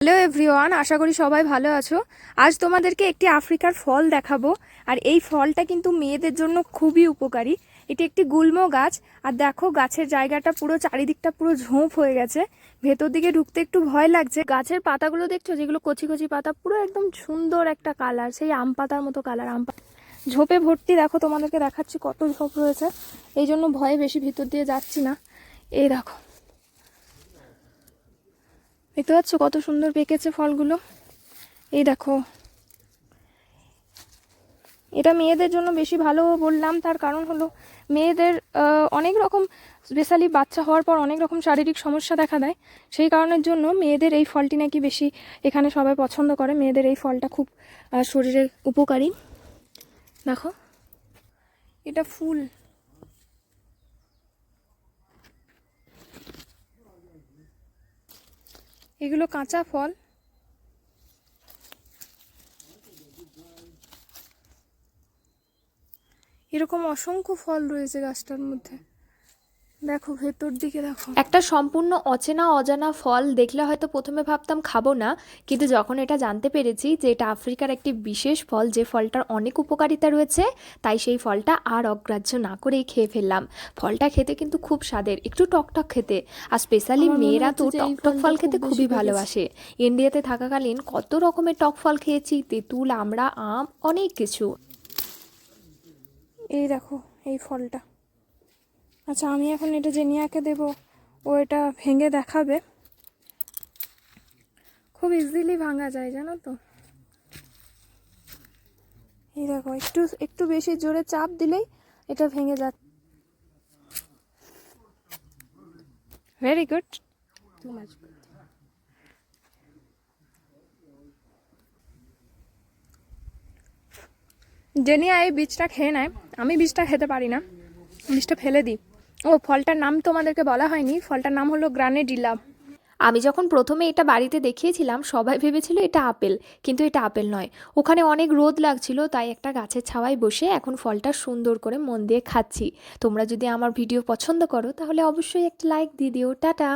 Hello everyone, আশা করি সবাই ভালো আছো। আজ তোমাদেরকে একটি আফ্রিকার ফল দেখাবো। আর এই ফলটা কিন্তু মেয়েদের জন্য খুবই উপকারী। এটি একটি গুল্ম গাছ। আর দেখো, গাছের জায়গাটা পুরো চারিদিকটা পুরো ঝোঁপ হয়ে গেছে। ভেতর দিকে ঢুকতে একটু ভয় লাগছে। গাছের পাতাগুলো দেখছো, যেগুলো কচি কচি পাতা, পুরো একদম সুন্দর একটা কালার, সেই আম পাতার মতো কালার। ঝোপে ভর্তি, দেখো তোমাদেরকে দেখাচ্ছি কত ঝোপ রয়েছে। এই জন্য ভয়ে বেশি ভিতর দিয়ে যাচ্ছি না। এই দেখো, দেখতে পাচ্ছ কত সুন্দর পেকেছে ফলগুলো। এই দেখো, এটা মেয়েদের জন্য বেশি ভালো বললাম, তার কারণ হলো মেয়েদের অনেক রকম, স্পেশালি বাচ্চা হওয়ার পর অনেক রকম শারীরিক সমস্যা দেখা দেয়। সেই কারণের জন্য মেয়েদের এই ফলটি নাকি বেশি এখানে সবাই পছন্দ করে। মেয়েদের এই ফলটা খুব শরীরে উপকারী। দেখো, এটা ফুল। এগুলো কাঁচা ফল। এরকম অসংখ্য ফল রয়েছে গাছটার মধ্যে। দেখো ভেতর দিকে দেখো। একটা সম্পূর্ণ অচেনা অজানা ফল দেখলে হয়তো প্রথমে ভাবতাম খাবো না, কিন্তু যখন এটা জানতে পেরেছি যে এটা আফ্রিকার একটি বিশেষ ফল, যে ফলটার অনেক উপকারিতা রয়েছে, তাই সেই ফলটা আর অগ্রাহ্য না করেই খেয়ে ফেললাম। ফলটা খেতে কিন্তু খুব স্বাদের, একটু টকটক খেতে। আর স্পেশালি মেয়েরা তো টকটক ফল খেতে খুবই ভালোবাসে। ইন্ডিয়াতে থাকাকালীন কত রকমের টক ফল খেয়েছি, তেঁতুল, আমড়া, আম, অনেক কিছু। এই দেখো এই ফলটা। আচ্ছা, আমি এখন এটা জেনিয়াকে দেব, ও এটা ভেঙে দেখাবে। খুব ইজিলি ভাঙা যায়, জানো তো। এই দেখো, একটু একটু বেশি জোরে চাপ দিলেই এটা ভেঙে যাচ্ছে। Very good. জেনিয়া এই বীজটা খেয়ে নেয়, আমি বীজটা খেতে পারি না, বীজটা ফেলে দিই। ও, ফলটার নাম তোমাদেরকে বলা হয়নি, ফলটার নাম হলো গ্রানেডিলা। আমি যখন প্রথমে এটা বাড়িতে দেখিয়েছিলাম, সবাই ভেবেছিল এটা আপেল, কিন্তু এটা আপেল নয়। ওখানে অনেক রোদ লাগছিল, তাই একটা গাছের ছাওয়ায় বসে এখন ফলটা সুন্দর করে মন দিয়ে খাচ্ছি। তোমরা যদি আমার ভিডিও পছন্দ করো, তাহলে অবশ্যই একটা লাইক দিয়ে দিও। টাটা।